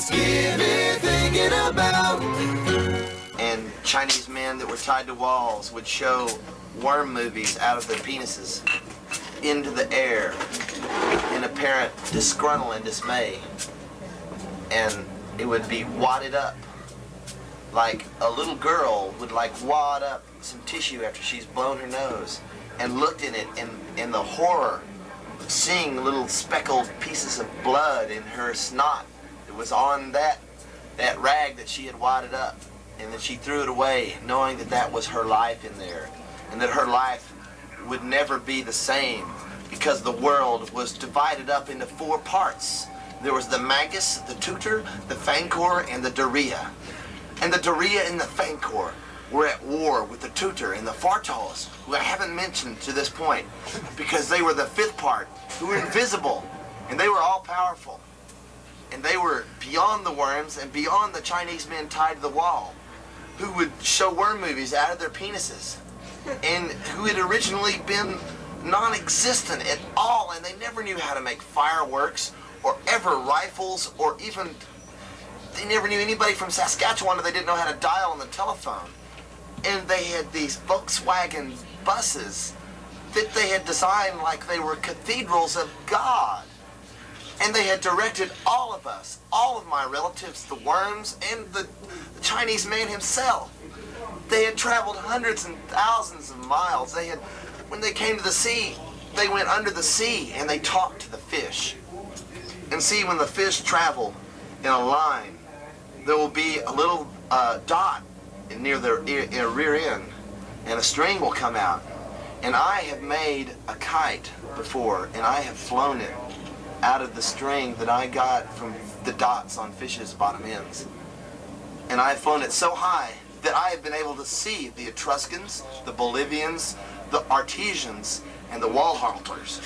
Gibby thinking about. And Chinese men that were tied to walls would show worm movies out of their penises into the air in apparent disgruntle and dismay. And it would be wadded up. Like a little girl would wad up some tissue after she's blown her nose and looked in it in the horror of seeing little speckled pieces of blood in her snot that was on that rag that she had wadded up. And then she threw it away, knowing that that was her life in there, and that her life would never be the same because the world was divided up into 4 parts. There was the magus, the tutor, the fancor, and the daria. And the daria and the fancor were at war with the tutor and the fartos, who I haven't mentioned to this point, because they were the 5th part, who were invisible, and they were all powerful. And they were beyond the worms and beyond the Chinese men tied to the wall, who would show worm movies out of their penises, and who had originally been non-existent at all, and they never knew how to make fireworks or ever rifles, or even they never knew anybody from Saskatchewan, and they didn't know how to dial on the telephone. And they had these Volkswagen buses that they had designed like they were cathedrals of God. And they had directed all of us, all of my relatives, the worms, and the Chinese man himself. They had traveled hundreds and thousands of miles. They had, when they came to the sea, they went under the sea and they talked to the fish. And see, when the fish travel in a line, there will be a little dot near their rear end, and a string will come out. And I have made a kite before, and I have flown it out of the string that I got from the dots on fish's bottom ends. And I have flown it so high that I have been able to see the Etruscans, the Bolivians, the Artesians, and the Walhalters.